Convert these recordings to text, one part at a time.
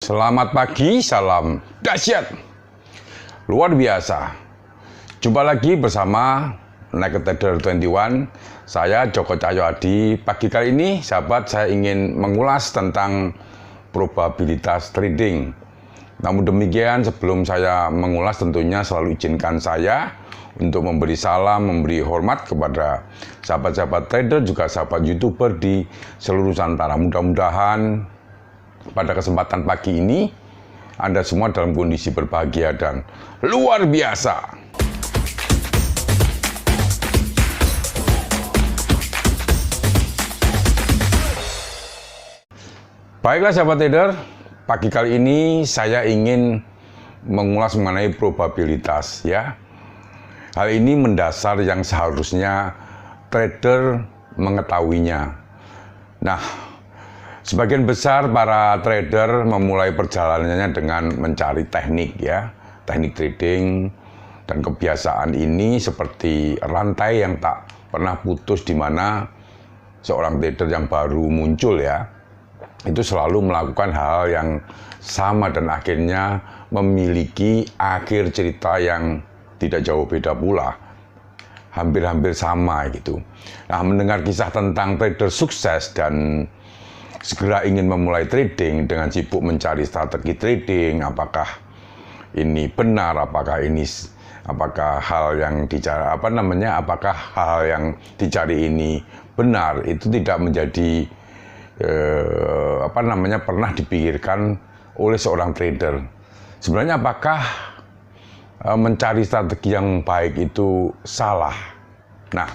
Selamat pagi, salam dahsyat. Luar biasa. Jumpa lagi bersama Naked Trader 21. Saya Joko Cahyo Adi. Pagi kali ini, sahabat, saya ingin mengulas tentang probabilitas trading. Namun demikian, sebelum saya mengulas, tentunya selalu izinkan saya untuk memberi salam, memberi hormat kepada sahabat-sahabat trader, juga sahabat YouTuber di seluruh Nusantara. Mudah-mudahan pada kesempatan pagi ini, Anda semua dalam kondisi berbahagia dan luar biasa. Baiklah sahabat trader, pagi kali ini saya ingin mengulas mengenai probabilitas ya. Hal ini mendasar yang seharusnya trader mengetahuinya. Nah, sebagian besar para trader memulai perjalanannya dengan mencari teknik ya, teknik trading, dan kebiasaan ini seperti rantai yang tak pernah putus, di mana seorang trader yang baru muncul ya, itu selalu melakukan hal yang sama dan akhirnya memiliki akhir cerita yang tidak jauh beda pula, hampir-hampir sama gitu. Nah, mendengar kisah tentang trader sukses dan segera ingin memulai trading dengan sibuk mencari strategi trading, apakah ini benar, apakah hal yang dicari apakah hal yang dicari ini benar, itu tidak menjadi pernah dipikirkan oleh seorang trader. Sebenarnya apakah mencari strategi yang baik itu salah? Nah,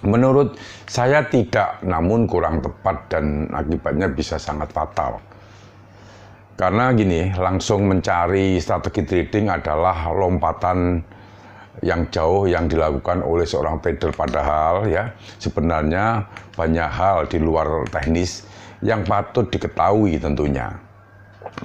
menurut saya tidak, namun kurang tepat dan akibatnya bisa sangat fatal. Karena gini, langsung mencari strategi trading adalah lompatan yang jauh yang dilakukan oleh seorang trader, padahal ya sebenarnya banyak hal di luar teknis yang patut diketahui tentunya.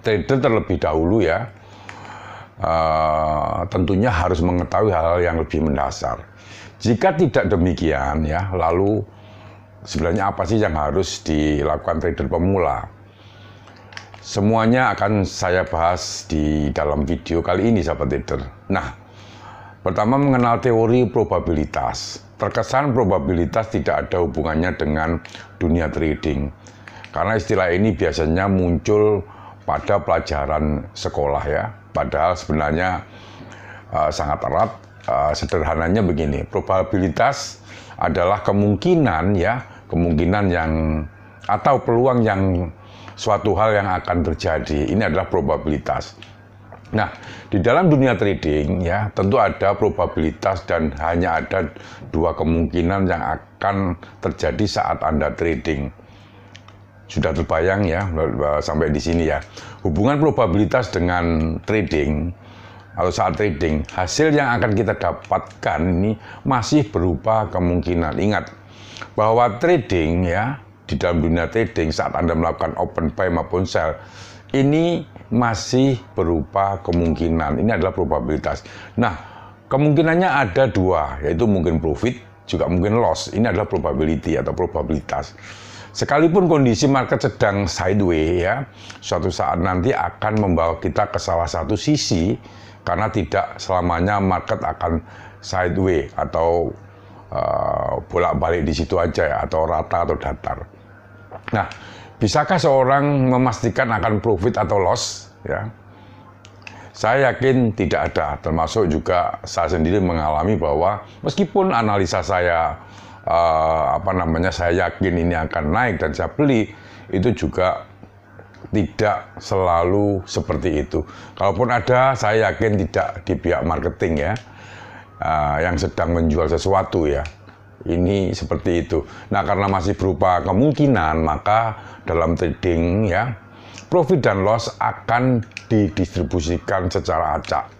Trader terlebih dahulu ya tentunya harus mengetahui hal-hal yang lebih mendasar. Jika tidak demikian ya, lalu sebenarnya apa sih yang harus dilakukan trader pemula? Semuanya akan saya bahas di dalam video kali ini sahabat trader. Nah, pertama mengenal teori probabilitas. Terkesan probabilitas tidak ada hubungannya dengan dunia trading, karena istilah ini biasanya muncul pada pelajaran sekolah ya. Padahal sebenarnya sangat erat. Sederhananya begini, probabilitas adalah kemungkinan yang atau peluang yang suatu hal yang akan terjadi. Ini adalah probabilitas. Nah, di dalam dunia trading ya tentu ada probabilitas dan hanya ada dua kemungkinan yang akan terjadi saat Anda trading. Sudah terbayang ya sampai di sini ya. Hubungan probabilitas dengan trading atau saat trading, hasil yang akan kita dapatkan ini masih berupa kemungkinan. Ingat bahwa trading ya, di dalam dunia trading saat Anda melakukan open buy maupun sell, ini masih berupa kemungkinan. Ini adalah probabilitas. Nah, kemungkinannya ada dua, yaitu mungkin profit, juga mungkin loss. Ini adalah probability atau probabilitas. Sekalipun kondisi market sedang sideways ya, suatu saat nanti akan membawa kita ke salah satu sisi, karena tidak selamanya market akan sideways atau bolak-balik di situ aja ya, atau rata atau datar. Nah, bisakah seorang memastikan akan profit atau loss ya? Saya yakin tidak ada, termasuk juga saya sendiri mengalami bahwa meskipun analisa saya saya yakin ini akan naik dan saya beli, itu juga tidak selalu seperti itu. Kalaupun ada, saya yakin tidak di pihak marketing ya, yang sedang menjual sesuatu ya. Ini seperti itu. Nah, karena masih berupa kemungkinan, maka dalam trading ya, profit dan loss akan didistribusikan secara acak.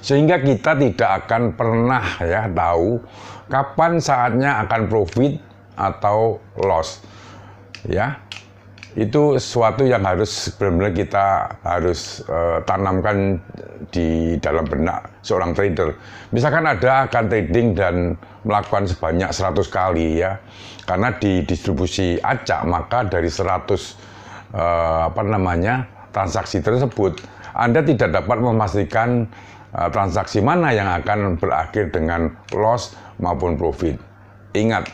Sehingga kita tidak akan pernah ya tahu kapan saatnya akan profit atau loss. Ya. Itu sesuatu yang harus benar-benar kita harus tanamkan di dalam benak seorang trader. Misalkan ada akan trading dan melakukan sebanyak 100 kali ya. Karena di distribusi acak, maka dari 100 transaksi tersebut, Anda tidak dapat memastikan transaksi mana yang akan berakhir dengan loss maupun profit. Ingat,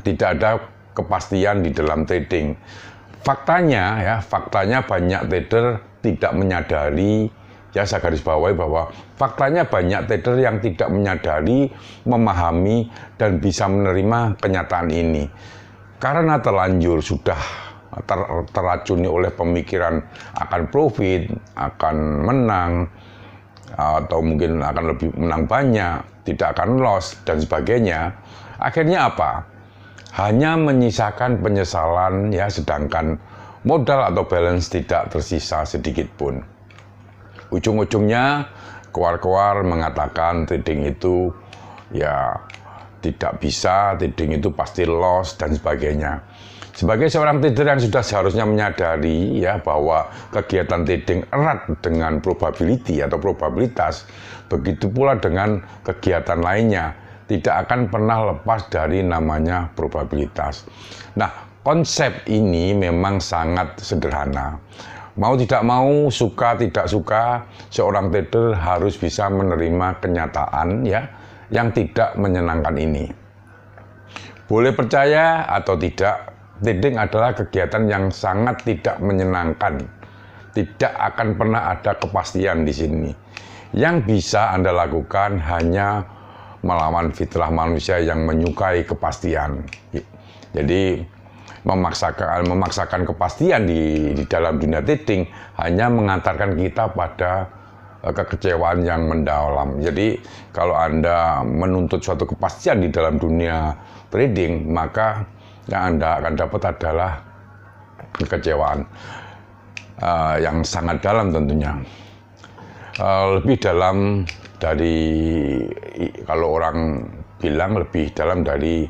tidak ada kepastian di dalam trading. Faktanya banyak trader tidak menyadari, ya saya garis bawahi bahwa faktanya banyak trader yang tidak menyadari, memahami, dan bisa menerima kenyataan ini. Karena terlanjur sudah terracuni oleh pemikiran akan profit, akan menang, atau mungkin akan lebih menang banyak, tidak akan loss, dan sebagainya. Akhirnya apa? Hanya menyisakan penyesalan, ya, sedangkan modal atau balance tidak tersisa sedikit pun. Ujung-ujungnya keluar-keluar mengatakan trading itu ya tidak bisa, trading itu pasti loss dan sebagainya. Sebagai seorang trader yang sudah seharusnya menyadari ya bahwa kegiatan trading erat dengan probability atau probabilitas, begitu pula dengan kegiatan lainnya, tidak akan pernah lepas dari namanya probabilitas. Nah, konsep ini memang sangat sederhana. Mau tidak mau, suka tidak suka, seorang trader harus bisa menerima kenyataan ya yang tidak menyenangkan ini. Boleh percaya atau tidak, trading adalah kegiatan yang sangat tidak menyenangkan. Tidak akan pernah ada kepastian di sini. Yang bisa Anda lakukan hanya melawan fitrah manusia yang menyukai kepastian. Jadi memaksakan kepastian di dalam dunia trading hanya mengantarkan kita pada kekecewaan yang mendalam. Jadi kalau Anda menuntut suatu kepastian di dalam dunia trading, maka yang Anda akan dapat adalah kekecewaan yang sangat dalam tentunya. Lebih dalam dari, kalau orang bilang lebih dalam dari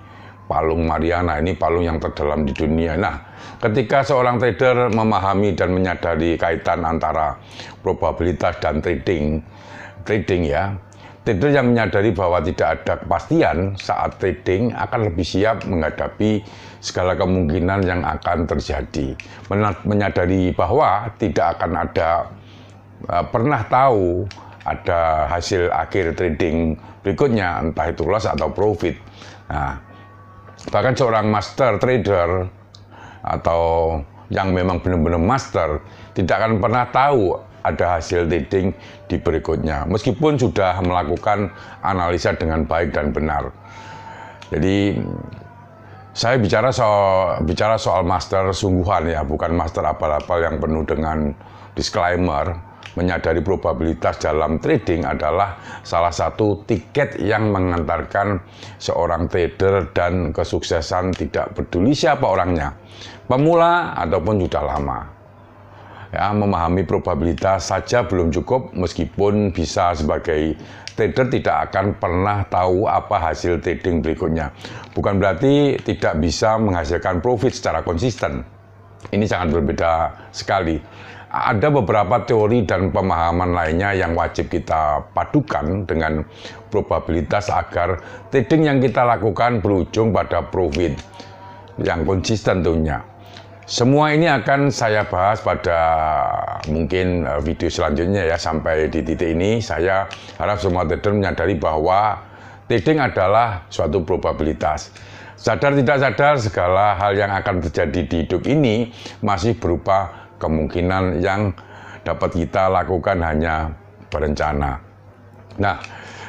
palung Mariana, ini palung yang terdalam di dunia. Nah, ketika seorang trader memahami dan menyadari kaitan antara probabilitas dan trading ya, trader yang menyadari bahwa tidak ada kepastian saat trading akan lebih siap menghadapi segala kemungkinan yang akan terjadi. Menyadari bahwa tidak akan ada pernah tahu ada hasil akhir trading berikutnya, entah itu loss atau profit. Nah, bahkan seorang master trader atau yang memang benar-benar master tidak akan pernah tahu ada hasil trading di berikutnya, meskipun sudah melakukan analisa dengan baik dan benar. Jadi saya bicara soal master sungguhan ya, bukan master abal-abal yang penuh dengan disclaimer. Menyadari probabilitas dalam trading adalah salah satu tiket yang mengantarkan seorang trader dan kesuksesan, tidak peduli siapa orangnya, pemula ataupun sudah lama. Ya, memahami probabilitas saja belum cukup, meskipun bisa sebagai trader tidak akan pernah tahu apa hasil trading berikutnya. Bukan berarti tidak bisa menghasilkan profit secara konsisten. Ini sangat berbeda sekali. Ada beberapa teori dan pemahaman lainnya yang wajib kita padukan dengan probabilitas agar trading yang kita lakukan berujung pada profit yang konsisten tentunya. Semua ini akan saya bahas pada mungkin video selanjutnya ya. Sampai di titik ini saya harap semua trader menyadari bahwa trading adalah suatu probabilitas. Sadar tidak sadar, segala hal yang akan terjadi di hidup ini masih berupa kemungkinan yang dapat kita lakukan hanya berencana. Nah,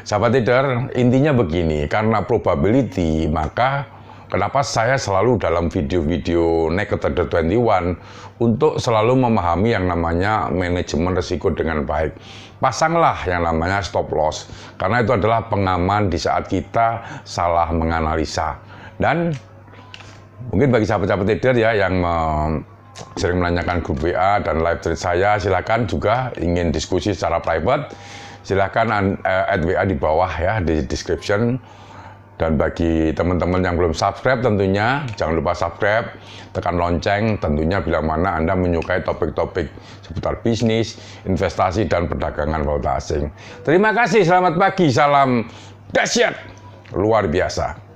sahabat trader, intinya begini, karena probability, maka kenapa saya selalu dalam video-video Naked Trader 21 untuk selalu memahami yang namanya manajemen risiko dengan baik. Pasanglah yang namanya stop loss, karena itu adalah pengaman di saat kita salah menganalisa. Dan mungkin bagi sahabat-sahabat trader ya yang sering menanyakan grup WA dan live trade saya, silakan juga ingin diskusi secara private, silakan add WA di bawah ya, di description. Dan bagi teman-teman yang belum subscribe tentunya jangan lupa subscribe, tekan lonceng tentunya bila mana Anda menyukai topik-topik seputar bisnis, investasi, dan perdagangan valuta asing. Terima kasih, selamat pagi, salam dahsyat luar biasa.